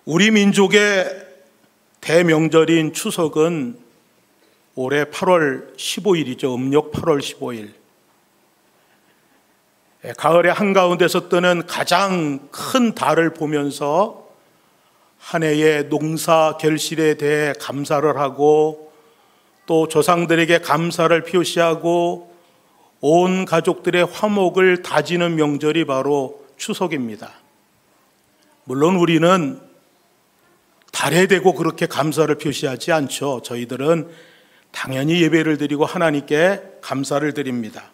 우리 민족의 대명절인 추석은 올해 8월 15일이죠. 음력 8월 15일. 가을의 한가운데서 뜨는 가장 큰 달을 보면서 한 해의 농사 결실에 대해 감사를 하고 또 조상들에게 감사를 표시하고 온 가족들의 화목을 다지는 명절이 바로 추석입니다. 물론 우리는 달에 대고 그렇게 감사를 표시하지 않죠. 저희들은 당연히 예배를 드리고 하나님께 감사를 드립니다.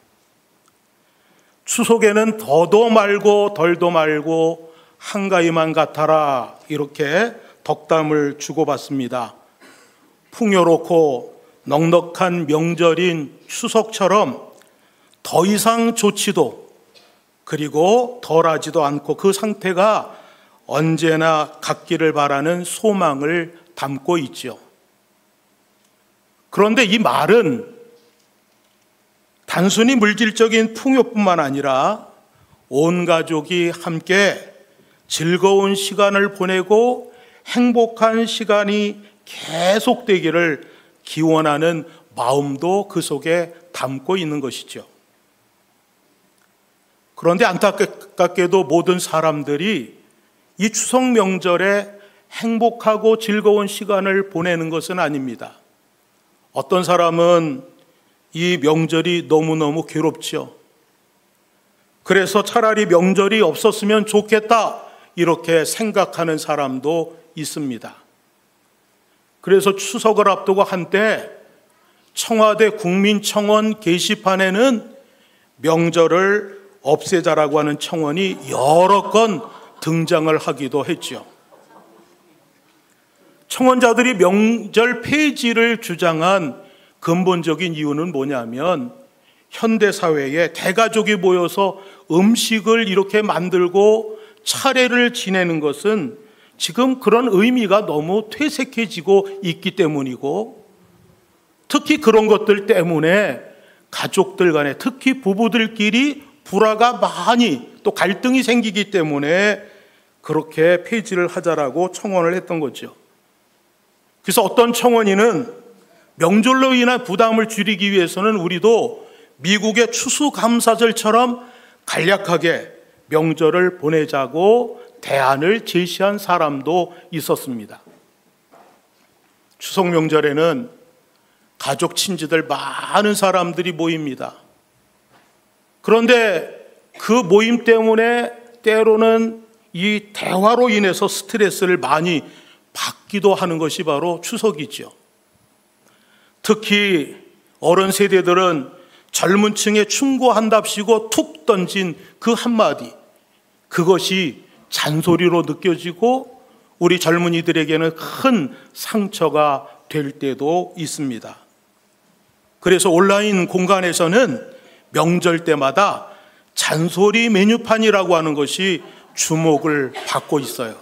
추석에는 더도 말고 덜도 말고 한가위만 같아라, 이렇게 덕담을 주고받습니다. 풍요롭고 넉넉한 명절인 추석처럼 더 이상 좋지도 그리고 덜하지도 않고 그 상태가 언제나 갖기를 바라는 소망을 담고 있죠. 그런데 이 말은 단순히 물질적인 풍요뿐만 아니라 온 가족이 함께 즐거운 시간을 보내고 행복한 시간이 계속되기를 기원하는 마음도 그 속에 담고 있는 것이죠. 그런데 안타깝게도 모든 사람들이 이 추석 명절에 행복하고 즐거운 시간을 보내는 것은 아닙니다. 어떤 사람은 이 명절이 너무너무 괴롭죠. 그래서 차라리 명절이 없었으면 좋겠다, 이렇게 생각하는 사람도 있습니다. 그래서 추석을 앞두고 한때 청와대 국민청원 게시판에는 명절을 없애자라고 하는 청원이 여러 건 등장을 하기도 했죠. 청원자들이 명절 폐지를 주장한 근본적인 이유는 뭐냐면 현대사회에 대가족이 모여서 음식을 이렇게 만들고 차례를 지내는 것은 지금 그런 의미가 너무 퇴색해지고 있기 때문이고, 특히 그런 것들 때문에 가족들 간에, 특히 부부들끼리 불화가 많이 또 갈등이 생기기 때문에 그렇게 폐지를 하자라고 청원을 했던 거죠. 그래서 어떤 청원인은 명절로 인한 부담을 줄이기 위해서는 우리도 미국의 추수감사절처럼 간략하게 명절을 보내자고 대안을 제시한 사람도 있었습니다. 추석 명절에는 가족 친지들 많은 사람들이 모입니다. 그런데 그 모임 때문에 때로는 이 대화로 인해서 스트레스를 많이 받기도 하는 것이 바로 추석이죠. 특히 어른 세대들은 젊은 층에 충고한답시고 툭 던진 그 한마디, 그것이 잔소리로 느껴지고 우리 젊은이들에게는 큰 상처가 될 때도 있습니다. 그래서 온라인 공간에서는 명절 때마다 잔소리 메뉴판이라고 하는 것이 주목을 받고 있어요.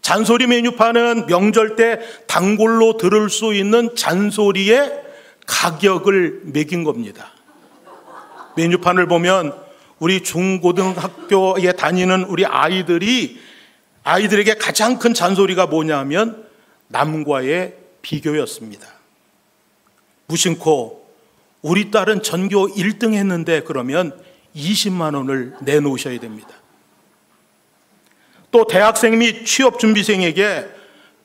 잔소리 메뉴판은 명절 때 단골로 들을 수 있는 잔소리의 가격을 매긴 겁니다. 메뉴판을 보면 우리 중고등학교에 다니는 우리 아이들에게 가장 큰 잔소리가 뭐냐면 남과의 비교였습니다. 무심코 우리 딸은 전교 1등 했는데 그러면 20만 원을 내놓으셔야 됩니다. 또 대학생 및 취업준비생에게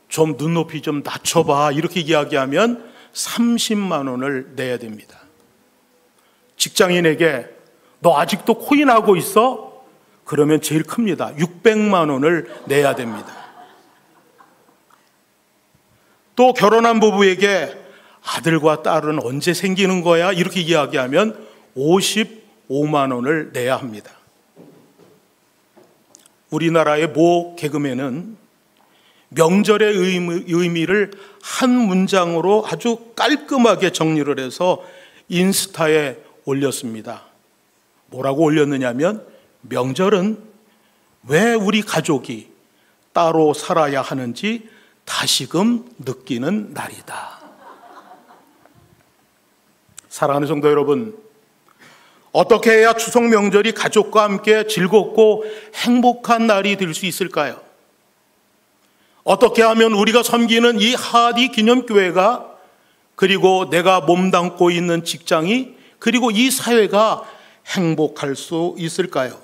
좀 눈높이 좀 낮춰봐, 이렇게 이야기하면 30만 원을 내야 됩니다. 직장인에게 너 아직도 코인하고 있어? 그러면 제일 큽니다. 600만 원을 내야 됩니다. 또 결혼한 부부에게 아들과 딸은 언제 생기는 거야? 이렇게 이야기하면 55만 원을 내야 합니다. 우리나라의 모 개그맨은 명절의 의미를 한 문장으로 아주 깔끔하게 정리를 해서 인스타에 올렸습니다. 뭐라고 올렸느냐면, 명절은 왜 우리 가족이 따로 살아야 하는지 다시금 느끼는 날이다. 사랑하는 성도 여러분, 어떻게 해야 추석 명절이 가족과 함께 즐겁고 행복한 날이 될 수 있을까요? 어떻게 하면 우리가 섬기는 이 하디 기념교회가, 그리고 내가 몸담고 있는 직장이, 그리고 이 사회가 행복할 수 있을까요?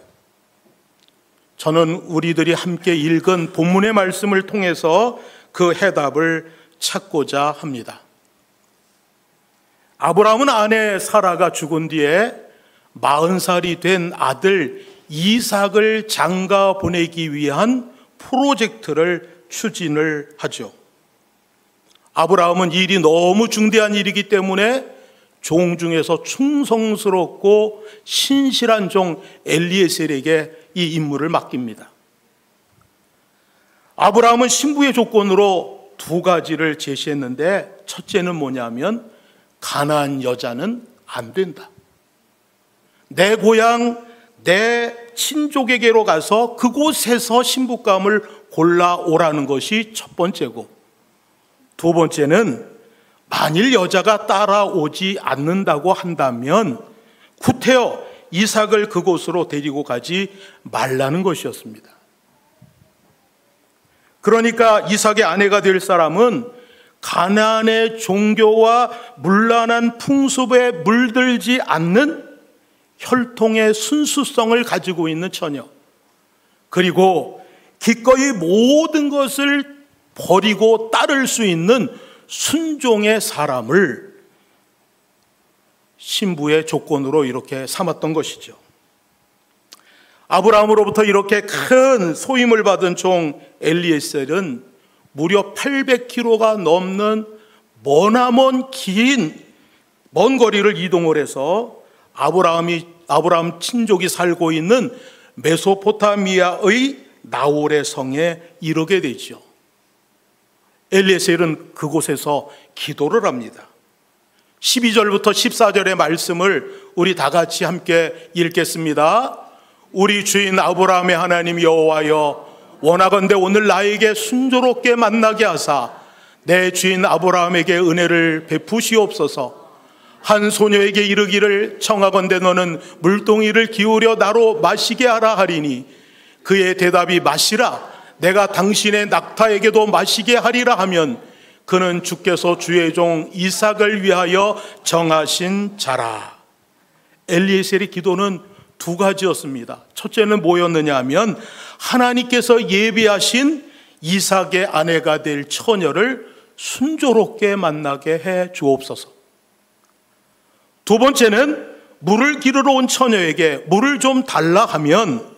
저는 우리들이 함께 읽은 본문의 말씀을 통해서 그 해답을 찾고자 합니다. 아브라함은 아내 사라가 죽은 뒤에 40살이 된 아들 이삭을 장가 보내기 위한 프로젝트를 추진을 하죠. 아브라함은 일이 너무 중대한 일이기 때문에 종 중에서 충성스럽고 신실한 종 엘리에셀에게 이 임무를 맡깁니다. 아브라함은 신부의 조건으로 2가지를 제시했는데, 첫째는 뭐냐면 가나안 여자는 안 된다. 내 고향, 내 친족에게로 가서 그곳에서 신부감을 골라오라는 것이 첫 번째고, 2번째는 만일 여자가 따라오지 않는다고 한다면 구태여 이삭을 그곳으로 데리고 가지 말라는 것이었습니다. 그러니까 이삭의 아내가 될 사람은 가나안의 종교와 문란한 풍습에 물들지 않는 혈통의 순수성을 가지고 있는 처녀, 그리고 기꺼이 모든 것을 버리고 따를 수 있는 순종의 사람을 신부의 조건으로 이렇게 삼았던 것이죠. 아브라함으로부터 이렇게 큰 소임을 받은 종 엘리에셀은 무려 800km가 넘는 머나먼 먼 거리를 이동을 해서 아브라함 친족이 살고 있는 메소포타미아의 나홀의 성에 이르게 되죠. 엘리에셀은 그곳에서 기도를 합니다. 12절부터 14절의 말씀을 우리 다 같이 함께 읽겠습니다. 우리 주인 아브라함의 하나님 여호와여, 원하건대 오늘 나에게 순조롭게 만나게 하사 내 주인 아브라함에게 은혜를 베푸시옵소서. 한 소녀에게 이르기를 청하건대 너는 물동이를 기울여 나로 마시게 하라 하리니 그의 대답이 마시라, 내가 당신의 낙타에게도 마시게 하리라 하면 그는 주께서 주의 종 이삭을 위하여 정하신 자라. 엘리에셀의 기도는 2가지였습니다. 첫째는 뭐였느냐 하면 하나님께서 예비하신 이삭의 아내가 될 처녀를 순조롭게 만나게 해 주옵소서. 2번째는 물을 기르러 온 처녀에게 물을 좀 달라 하면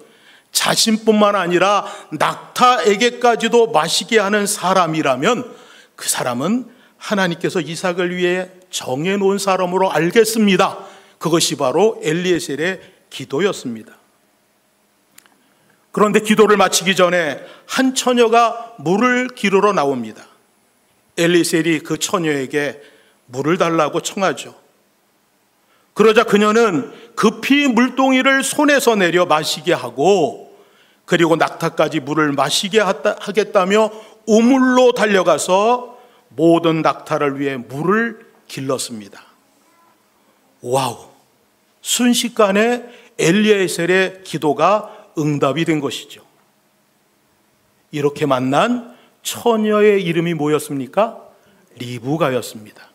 자신뿐만 아니라 낙타에게까지도 마시게 하는 사람이라면 그 사람은 하나님께서 이삭을 위해 정해놓은 사람으로 알겠습니다. 그것이 바로 엘리에셀의 기도였습니다. 그런데 기도를 마치기 전에 한 처녀가 물을 기르러 나옵니다. 엘리에셀이 그 처녀에게 물을 달라고 청하죠. 그러자 그녀는 급히 물동이를 손에서 내려 마시게 하고, 그리고 낙타까지 물을 마시게 하겠다며 우물로 달려가서 모든 낙타를 위해 물을 길렀습니다. 와우! 순식간에 엘리에셀의 기도가 응답이 된 것이죠. 이렇게 만난 처녀의 이름이 뭐였습니까? 리브가였습니다.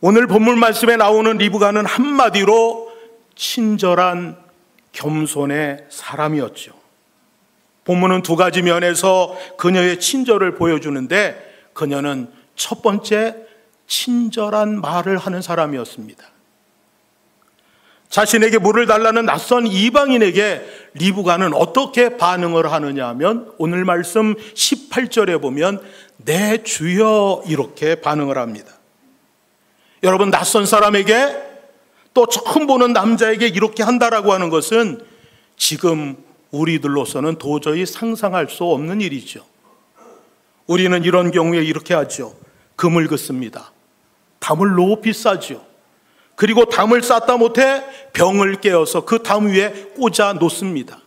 오늘 본문 말씀에 나오는 리브가는 한마디로 친절한 겸손의 사람이었죠. 본문은 2가지 면에서 그녀의 친절을 보여주는데, 그녀는 첫 번째 친절한 말을 하는 사람이었습니다. 자신에게 물을 달라는 낯선 이방인에게 리브가는 어떻게 반응을 하느냐 하면 오늘 말씀 18절에 보면 내 주여 이렇게 반응을 합니다. 여러분, 낯선 사람에게 또 처음 보는 남자에게 이렇게 한다라고 하는 것은 지금 우리들로서는 도저히 상상할 수 없는 일이죠. 우리는 이런 경우에 이렇게 하죠. 금을 긋습니다. 담을 높이 싸죠. 그리고 담을 쌓다 못해 병을 깨어서 그 담 위에 꽂아 놓습니다.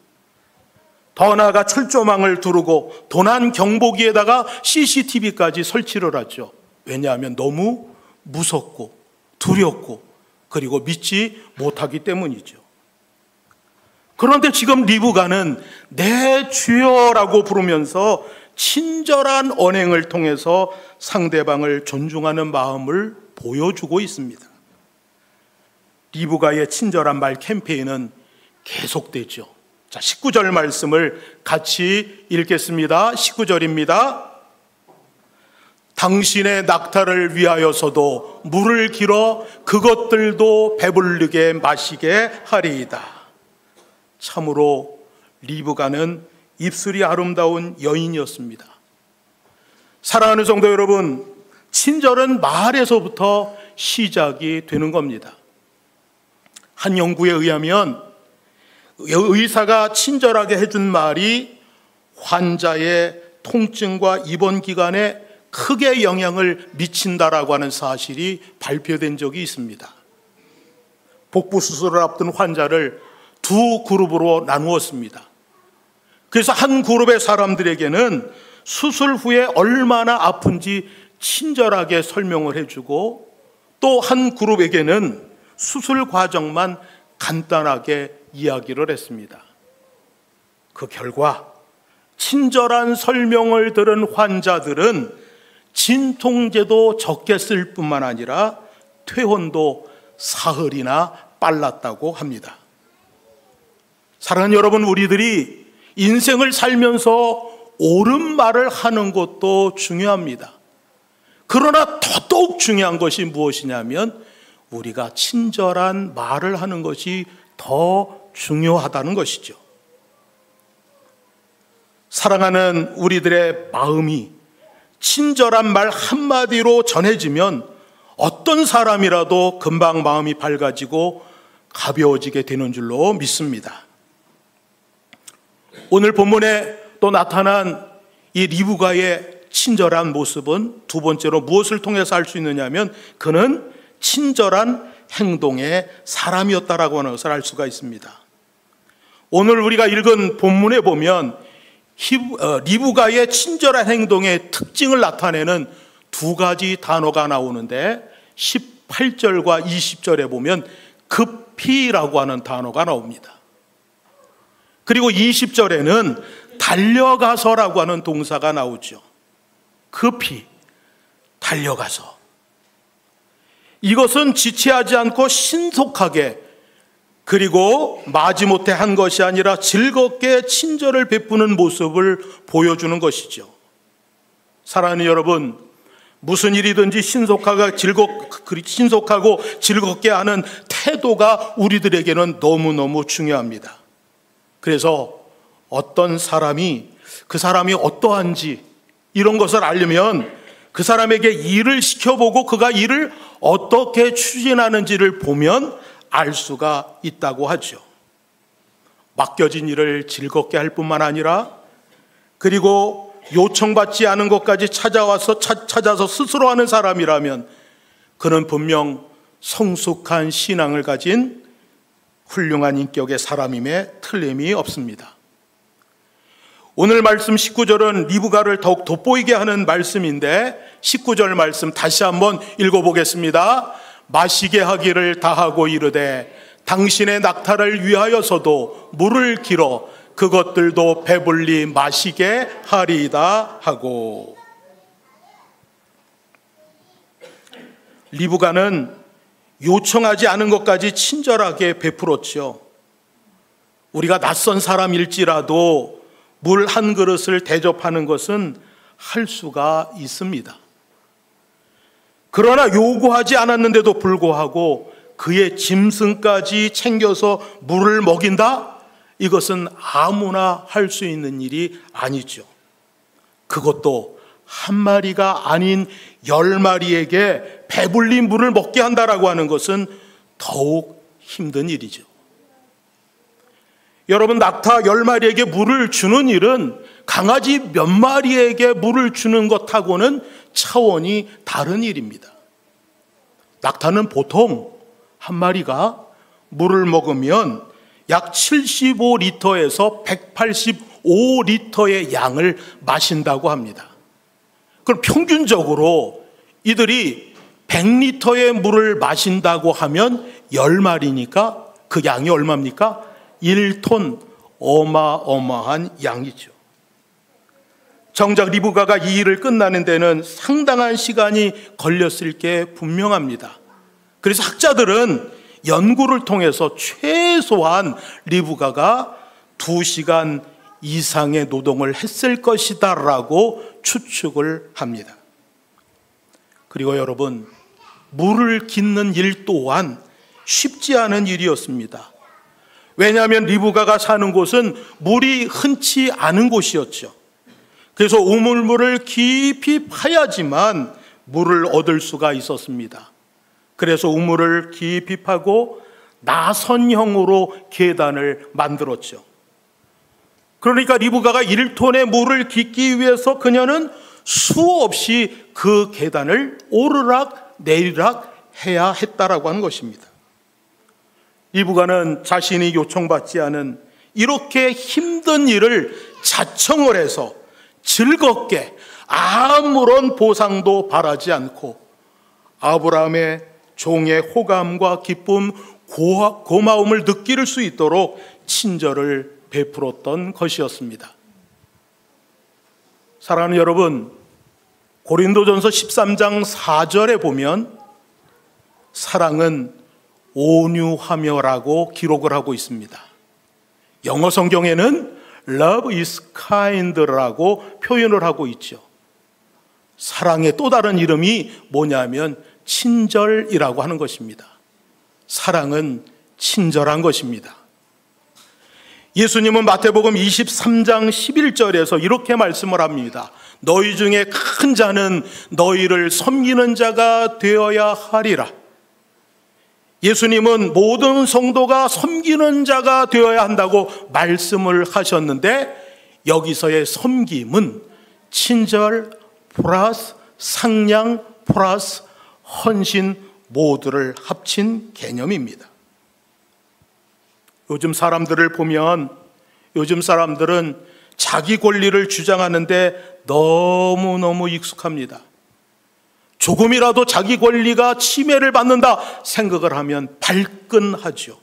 더 나아가 철조망을 두르고 도난 경보기에다가 CCTV까지 설치를 하죠. 왜냐하면 너무 무섭고 두렵고 그리고 믿지 못하기 때문이죠. 그런데 지금 리브가는 내 주여라고 부르면서 친절한 언행을 통해서 상대방을 존중하는 마음을 보여주고 있습니다. 리브가의 친절한 말 캠페인은 계속되죠. 자, 19절 말씀을 같이 읽겠습니다. 19절입니다. 당신의 낙타를 위하여서도 물을 길어 그것들도 배부르게 마시게 하리이다. 참으로 리브가는 입술이 아름다운 여인이었습니다. 사랑하는 성도 여러분, 친절은 말에서부터 시작이 되는 겁니다. 한 연구에 의하면 의사가 친절하게 해준 말이 환자의 통증과 입원 기간에 크게 영향을 미친다라고 하는 사실이 발표된 적이 있습니다. 복부 수술을 앞둔 환자를 두 그룹으로 나누었습니다. 그래서 한 그룹의 사람들에게는 수술 후에 얼마나 아픈지 친절하게 설명을 해주고, 또 한 그룹에게는 수술 과정만 간단하게 이야기를 했습니다. 그 결과 친절한 설명을 들은 환자들은 진통제도 적게 쓸 뿐만 아니라 퇴원도 사흘이나 빨랐다고 합니다. 사랑하는 여러분, 우리들이 인생을 살면서 옳은 말을 하는 것도 중요합니다. 그러나 더더욱 중요한 것이 무엇이냐면 우리가 친절한 말을 하는 것이 더 중요하다는 것이죠. 사랑하는 우리들의 마음이 친절한 말 한마디로 전해지면 어떤 사람이라도 금방 마음이 밝아지고 가벼워지게 되는 줄로 믿습니다. 오늘 본문에 또 나타난 이 리브가의 친절한 모습은 두 번째로 무엇을 통해서 알 수 있느냐면 그는 친절한 행동의 사람이었다라고 하는 것을 알 수가 있습니다. 오늘 우리가 읽은 본문에 보면 리브가의 친절한 행동의 특징을 나타내는 두 가지 단어가 나오는데 18절과 20절에 보면 급히라고 하는 단어가 나옵니다. 그리고 20절에는 달려가서라고 하는 동사가 나오죠. 급히 달려가서. 이것은 지체하지 않고 신속하게, 그리고 마지못해 한 것이 아니라 즐겁게 친절을 베푸는 모습을 보여주는 것이죠. 사랑하는 여러분, 무슨 일이든지 신속하고 즐겁게 하는 태도가 우리들에게는 너무너무 중요합니다. 그래서 어떤 사람이, 그 사람이 어떠한지 이런 것을 알려면 그 사람에게 일을 시켜보고 그가 일을 어떻게 추진하는지를 보면 알 수가 있다고 하죠. 맡겨진 일을 즐겁게 할 뿐만 아니라, 그리고 요청받지 않은 것까지 찾아서 스스로 하는 사람이라면 그는 분명 성숙한 신앙을 가진 훌륭한 인격의 사람임에 틀림이 없습니다. 오늘 말씀 19절은 리브가를 더욱 돋보이게 하는 말씀인데 19절 말씀 다시 한번 읽어보겠습니다. 마시게 하기를 다하고 이르되 당신의 낙타를 위하여서도 물을 길어 그것들도 배불리 마시게 하리이다 하고. 리브가는 요청하지 않은 것까지 친절하게 베풀었죠. 우리가 낯선 사람일지라도 물 한 그릇을 대접하는 것은 할 수가 있습니다. 그러나 요구하지 않았는데도 불구하고 그의 짐승까지 챙겨서 물을 먹인다? 이것은 아무나 할 수 있는 일이 아니죠. 그것도 한 마리가 아닌 10마리에게 배불리 물을 먹게 한다라고 하는 것은 더욱 힘든 일이죠. 여러분, 낙타 10마리에게 물을 주는 일은 강아지 몇 마리에게 물을 주는 것하고는 차원이 다른 일입니다. 낙타는 보통 한 마리가 물을 먹으면 약 75리터에서 185리터의 양을 마신다고 합니다. 그럼 평균적으로 이들이 100리터의 물을 마신다고 하면 10마리니까 그 양이 얼마입니까? 1톤, 어마어마한 양이죠. 정작 리브가가 이 일을 끝나는 데는 상당한 시간이 걸렸을 게 분명합니다. 그래서 학자들은 연구를 통해서 최소한 리브가가 2시간 이상의 노동을 했을 것이다 라고 추측을 합니다. 그리고 여러분, 물을 깃는 일 또한 쉽지 않은 일이었습니다. 왜냐하면 리브가가 사는 곳은 물이 흔치 않은 곳이었죠. 그래서 우물물을 깊이 파야지만 물을 얻을 수가 있었습니다. 그래서 우물을 깊이 파고 나선형으로 계단을 만들었죠. 그러니까 리브가가 1톤의 물을 깃기 위해서 그녀는 수없이 그 계단을 오르락 내리락 해야 했다라고 하는 것입니다. 리브가는 자신이 요청받지 않은 이렇게 힘든 일을 자청을 해서 즐겁게 아무런 보상도 바라지 않고 아브라함의 종의 호감과 기쁨, 고마움을 느낄 수 있도록 친절을 베풀었던 것이었습니다. 사랑하는 여러분, 고린도전서 13장 4절에 보면 사랑은 온유하며라고 기록을 하고 있습니다. 영어 성경에는 Love is kind라고 표현을 하고 있죠. 사랑의 또 다른 이름이 뭐냐면 친절이라고 하는 것입니다. 사랑은 친절한 것입니다. 예수님은 마태복음 23장 11절에서 이렇게 말씀을 합니다. 너희 중에 큰 자는 너희를 섬기는 자가 되어야 하리라. 예수님은 모든 성도가 섬기는 자가 되어야 한다고 말씀을 하셨는데 여기서의 섬김은 친절 플러스 상냥 플러스 헌신 모두를 합친 개념입니다. 요즘 사람들을 보면 요즘 사람들은 자기 권리를 주장하는데 너무너무 익숙합니다. 조금이라도 자기 권리가 침해를 받는다 생각을 하면 발끈하죠.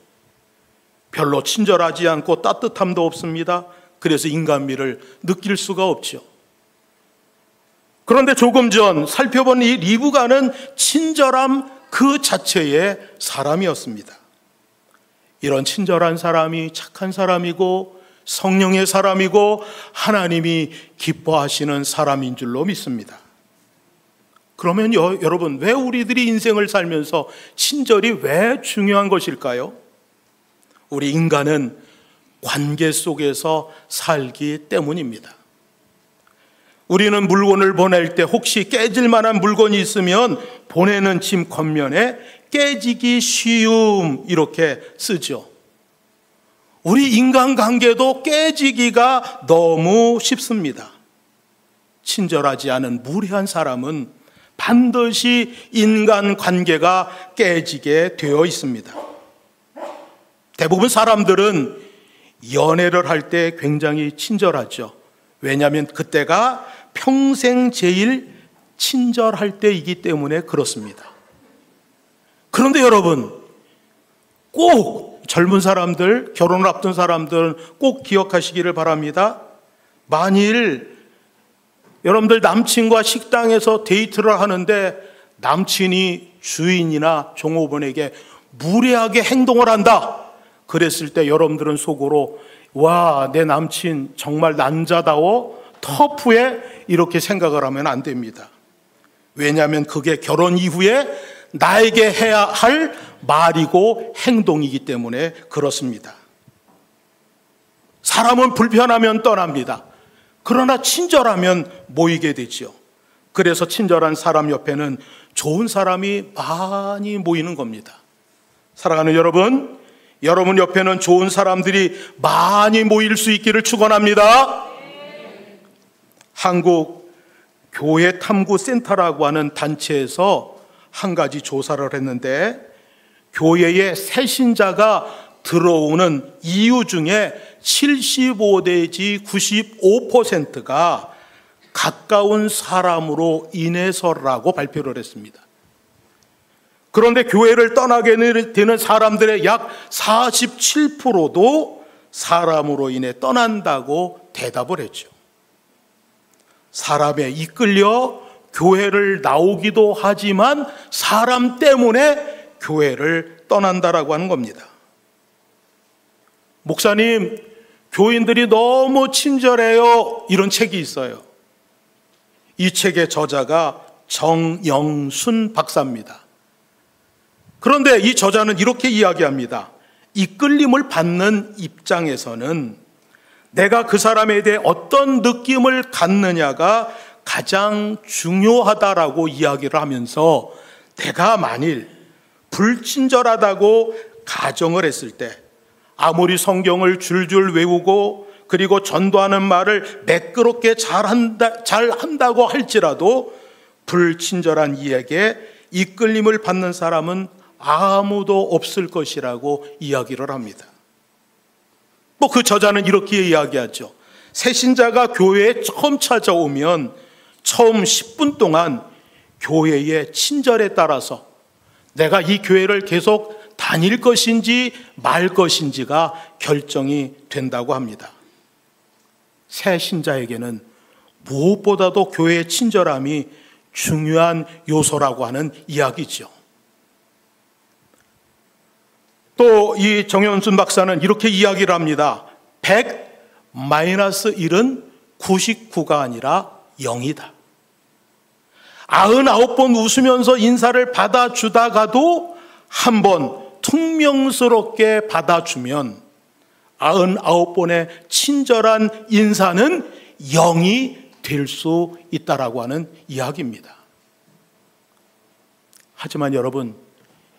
별로 친절하지 않고 따뜻함도 없습니다. 그래서 인간미를 느낄 수가 없죠. 그런데 조금 전 살펴본 이 리브가는 친절함 그 자체의 사람이었습니다. 이런 친절한 사람이 착한 사람이고 성령의 사람이고 하나님이 기뻐하시는 사람인 줄로 믿습니다. 그러면 여러분, 왜 우리들이 인생을 살면서 친절이 왜 중요한 것일까요? 우리 인간은 관계 속에서 살기 때문입니다. 우리는 물건을 보낼 때 혹시 깨질 만한 물건이 있으면 보내는 짐 겉면에 깨지기 쉬움 이렇게 쓰죠. 우리 인간관계도 깨지기가 너무 쉽습니다. 친절하지 않은 무례한 사람은 반드시 인간관계가 깨지게 되어 있습니다. 대부분 사람들은 연애를 할 때 굉장히 친절하죠. 왜냐하면 그때가 평생 제일 친절할 때이기 때문에 그렇습니다. 그런데 여러분, 꼭 젊은 사람들, 결혼을 앞둔 사람들은 꼭 기억하시기를 바랍니다. 만일 여러분들 남친과 식당에서 데이트를 하는데 남친이 주인이나 종업원에게 무례하게 행동을 한다. 그랬을 때 여러분들은 속으로 와, 내 남친 정말 남자다워 터프해 이렇게 생각을 하면 안 됩니다. 왜냐하면 그게 결혼 이후에 나에게 해야 할 말이고 행동이기 때문에 그렇습니다. 사람은 불편하면 떠납니다. 그러나 친절하면 모이게 되죠. 그래서 친절한 사람 옆에는 좋은 사람이 많이 모이는 겁니다. 사랑하는 여러분, 여러분 옆에는 좋은 사람들이 많이 모일 수 있기를 축원합니다. 한국 교회 탐구 센터라고 하는 단체에서 한 가지 조사를 했는데 교회에 새 신자가 들어오는 이유 중에 75 내지 95%가 가까운 사람으로 인해서라고 발표를 했습니다. 그런데 교회를 떠나게 되는 사람들의 약 47%도 사람으로 인해 떠난다고 대답을 했죠. 사람에 이끌려 교회를 나오기도 하지만 사람 때문에 교회를 떠난다라고 하는 겁니다. 목사님, 교인들이 너무 친절해요. 이런 책이 있어요. 이 책의 저자가 정영순 박사입니다. 그런데 이 저자는 이렇게 이야기합니다. 이끌림을 받는 입장에서는 내가 그 사람에 대해 어떤 느낌을 갖느냐가 가장 중요하다라고 이야기를 하면서, 내가 만일 불친절하다고 가정을 했을 때 아무리 성경을 줄줄 외우고 그리고 전도하는 말을 매끄럽게 잘한다고 할지라도 불친절한 이에게 이끌림을 받는 사람은 아무도 없을 것이라고 이야기를 합니다. 그 저자는 이렇게 이야기하죠. 새신자가 교회에 처음 찾아오면 처음 10분 동안 교회의 친절에 따라서 내가 이 교회를 계속 다닐 것인지 말 것인지가 결정이 된다고 합니다. 새신자에게는 무엇보다도 교회의 친절함이 중요한 요소라고 하는 이야기죠. 또 이 정현순 박사는 이렇게 이야기를 합니다. 100-1은 99가 아니라 0이다. 99번 웃으면서 인사를 받아주다가도 한 번 퉁명스럽게 받아주면 99번의 친절한 인사는 0이 될 수 있다라고 하는 이야기입니다. 하지만 여러분,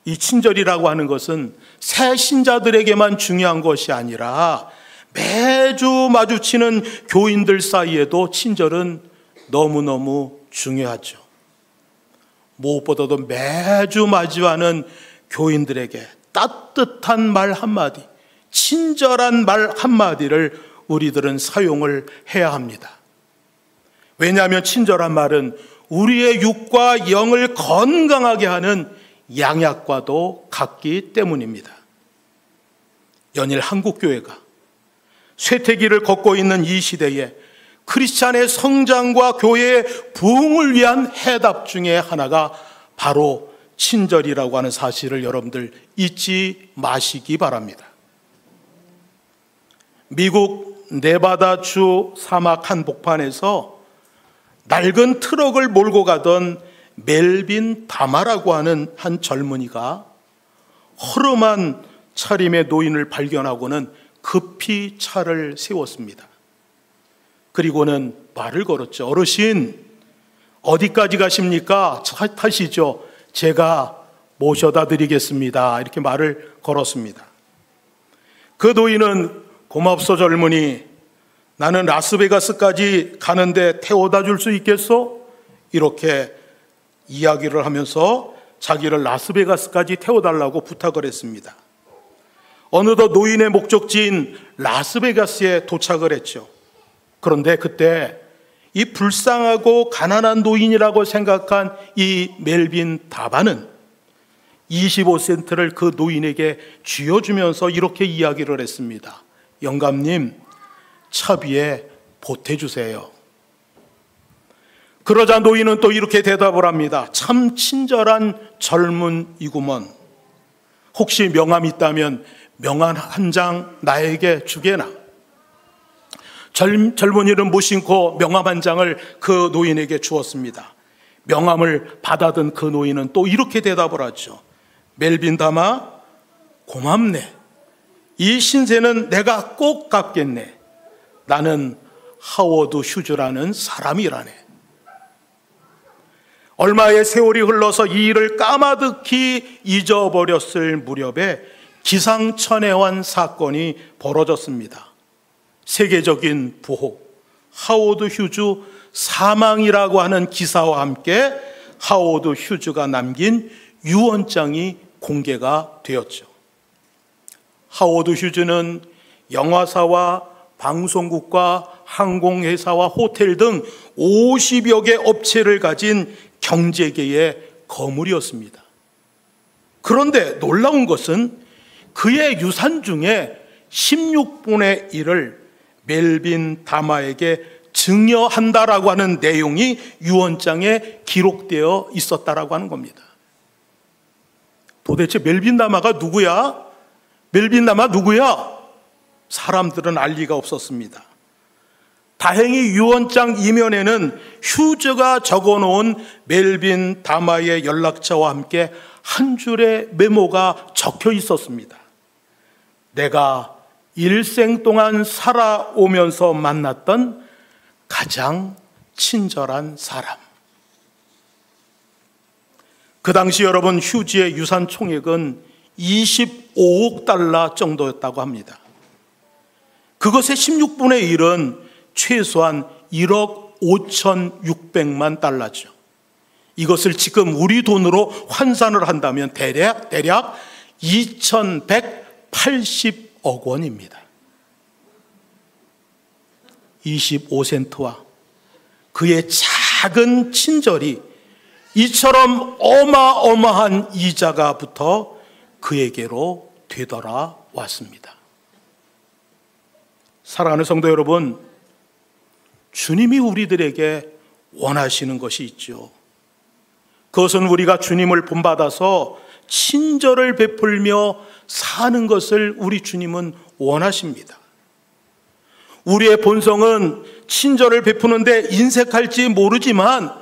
이 친절이라고 하는 것은 새 신자들에게만 중요한 것이 아니라 매주 마주치는 교인들 사이에도 친절은 너무너무 중요하죠. 무엇보다도 매주 마주하는 교인들에게 따뜻한 말 한마디, 친절한 말 한마디를 우리들은 사용을 해야 합니다. 왜냐하면 친절한 말은 우리의 육과 영을 건강하게 하는 양약과도 같기 때문입니다. 연일 한국교회가 쇠퇴기를 걷고 있는 이 시대에 크리스찬의 성장과 교회의 부흥을 위한 해답 중에 하나가 바로 친절이라고 하는 사실을 여러분들 잊지 마시기 바랍니다. 미국 네바다주 사막 한복판에서 낡은 트럭을 몰고 가던 멜빈 다마라고 하는 한 젊은이가 허름한 차림의 노인을 발견하고는 급히 차를 세웠습니다. 그리고는 말을 걸었죠. 어르신, 어디까지 가십니까? 차 타시죠. 제가 모셔다 드리겠습니다. 이렇게 말을 걸었습니다. 그 노인은 고맙소 젊은이, 나는 라스베가스까지 가는데 태워다 줄 수 있겠소? 이렇게 이야기를 하면서 자기를 라스베가스까지 태워달라고 부탁을 했습니다. 어느덧 노인의 목적지인 라스베가스에 도착을 했죠. 그런데 그때 이 불쌍하고 가난한 노인이라고 생각한 이 멜빈 다바는 25센트를 그 노인에게 쥐어주면서 이렇게 이야기를 했습니다. 영감님, 차비에 보태주세요. 그러자 노인은 또 이렇게 대답을 합니다. 참 친절한 젊은이구먼. 혹시 명함이 있다면 명함 한 장 나에게 주게나. 젊은이는 무심코 명함 한 장을 그 노인에게 주었습니다. 명함을 받아든 그 노인은 또 이렇게 대답을 하죠. 멜빈 다마, 고맙네. 이 신세는 내가 꼭 갚겠네. 나는 하워드 휴즈라는 사람이라네. 얼마의 세월이 흘러서 이 일을 까마득히 잊어버렸을 무렵에 기상천외한 사건이 벌어졌습니다. 세계적인 부호 하워드 휴즈 사망이라고 하는 기사와 함께 하워드 휴즈가 남긴 유언장이 공개가 되었죠. 하워드 휴즈는 영화사와 방송국과 항공회사와 호텔 등 50여 개 업체를 가진 경제계의 거물이었습니다. 그런데 놀라운 것은 그의 유산 중에 16분의 1을 멜빈 다마에게 증여한다라고 하는 내용이 유언장에 기록되어 있었다라고 하는 겁니다. 도대체 멜빈 다마가 누구야? 멜빈 다마 누구야? 사람들은 알 리가 없었습니다. 다행히 유언장 이면에는 휴즈가 적어놓은 멜빈 다마의 연락처와 함께 한 줄의 메모가 적혀 있었습니다. 내가 일생 동안 살아오면서 만났던 가장 친절한 사람. 그 당시 여러분 휴지의 유산 총액은 25억 달러 정도였다고 합니다. 그것의 16분의 1은 최소한 1억 5,600만 달러죠. 이것을 지금 우리 돈으로 환산을 한다면 대략 2,180억 원입니다. 25센트와 그의 작은 친절이 이처럼 어마어마한 이자가 붙어 그에게로 되돌아왔습니다. 사랑하는 성도 여러분, 주님이 우리들에게 원하시는 것이 있죠. 그것은 우리가 주님을 본받아서 친절을 베풀며 사는 것을 우리 주님은 원하십니다. 우리의 본성은 친절을 베푸는데 인색할지 모르지만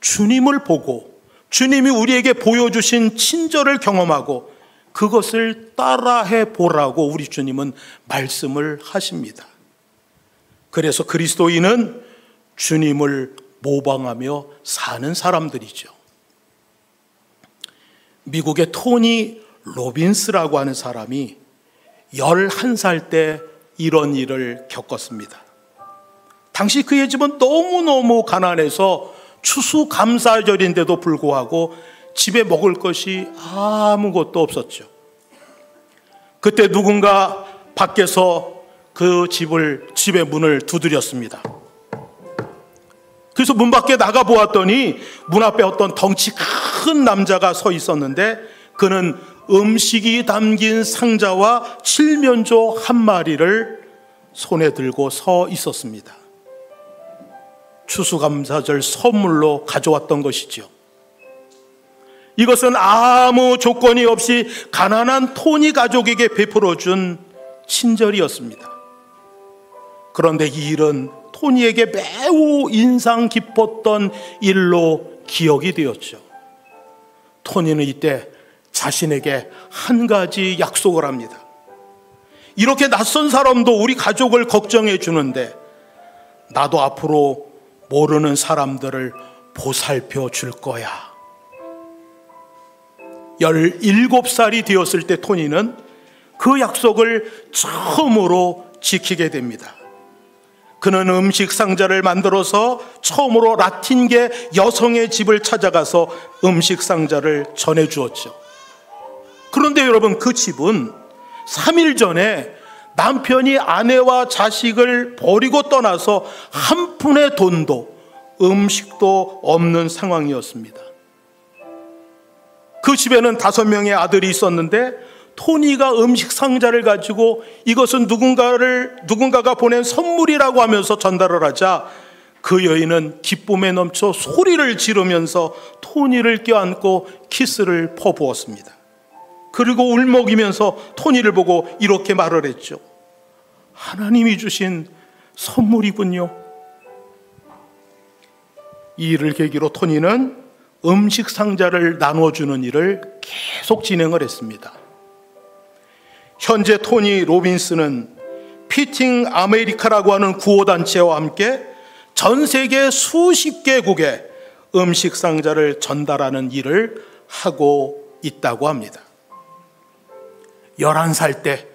주님을 보고 주님이 우리에게 보여주신 친절을 경험하고 그것을 따라해 보라고 우리 주님은 말씀을 하십니다. 그래서 그리스도인은 주님을 모방하며 사는 사람들이죠. 미국의 토니 로빈스라고 하는 사람이 11살 때 이런 일을 겪었습니다. 당시 그의 집은 너무너무 가난해서 추수감사절인데도 불구하고 집에 먹을 것이 아무것도 없었죠. 그때 누군가 밖에서 그 집의 문을 두드렸습니다. 그래서 문 밖에 나가 보았더니 문 앞에 어떤 덩치 큰 남자가 서 있었는데 그는 음식이 담긴 상자와 칠면조 한 마리를 손에 들고 서 있었습니다. 추수감사절 선물로 가져왔던 것이죠. 이것은 아무 조건이 없이 가난한 토니 가족에게 베풀어준 친절이었습니다. 그런데 이 일은 토니에게 매우 인상 깊었던 일로 기억이 되었죠. 토니는 이때 자신에게 한 가지 약속을 합니다. 이렇게 낯선 사람도 우리 가족을 걱정해 주는데 나도 앞으로 모르는 사람들을 보살펴 줄 거야. 17살이 되었을 때 토니는 그 약속을 처음으로 지키게 됩니다. 그는 음식 상자를 만들어서 처음으로 라틴계 여성의 집을 찾아가서 음식 상자를 전해주었죠. 그런데 여러분, 그 집은 3일 전에 남편이 아내와 자식을 버리고 떠나서 한 푼의 돈도 음식도 없는 상황이었습니다. 그 집에는 5명의 아들이 있었는데 토니가 음식 상자를 가지고 이것은 누군가가 보낸 선물이라고 하면서 전달을 하자 그 여인은 기쁨에 넘쳐 소리를 지르면서 토니를 껴안고 키스를 퍼부었습니다. 그리고 울먹이면서 토니를 보고 이렇게 말을 했죠. 하나님이 주신 선물이군요. 이 일을 계기로 토니는 음식 상자를 나눠주는 일을 계속 진행을 했습니다. 현재 토니 로빈스는 피팅 아메리카라고 하는 구호단체와 함께 전 세계 수십 개국에 음식 상자를 전달하는 일을 하고 있다고 합니다. 11살 때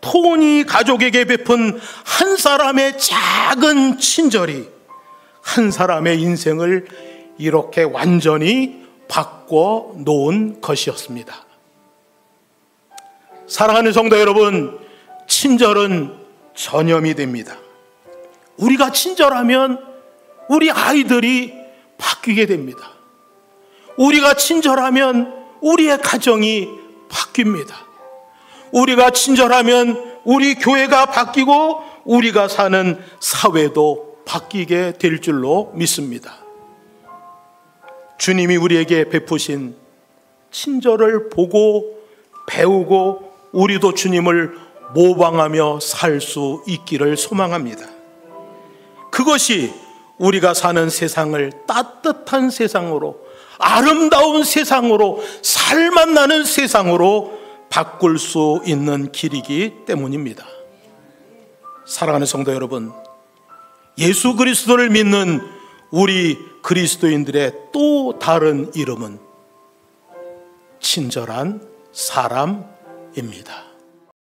토니 가족에게 베푼 한 사람의 작은 친절이 한 사람의 인생을 이렇게 완전히 바꿔 놓은 것이었습니다. 사랑하는 성도 여러분, 친절은 전염이 됩니다. 우리가 친절하면 우리 아이들이 바뀌게 됩니다. 우리가 친절하면 우리의 가정이 바뀝니다. 우리가 친절하면 우리 교회가 바뀌고 우리가 사는 사회도 바뀌게 될 줄로 믿습니다. 주님이 우리에게 베푸신 친절을 보고 배우고 우리도 주님을 모방하며 살 수 있기를 소망합니다. 그것이 우리가 사는 세상을 따뜻한 세상으로, 아름다운 세상으로, 살맛 나는 세상으로 바꿀 수 있는 길이기 때문입니다. 사랑하는 성도 여러분, 예수 그리스도를 믿는 우리 그리스도인들의 또 다른 이름은 친절한 사람입니다.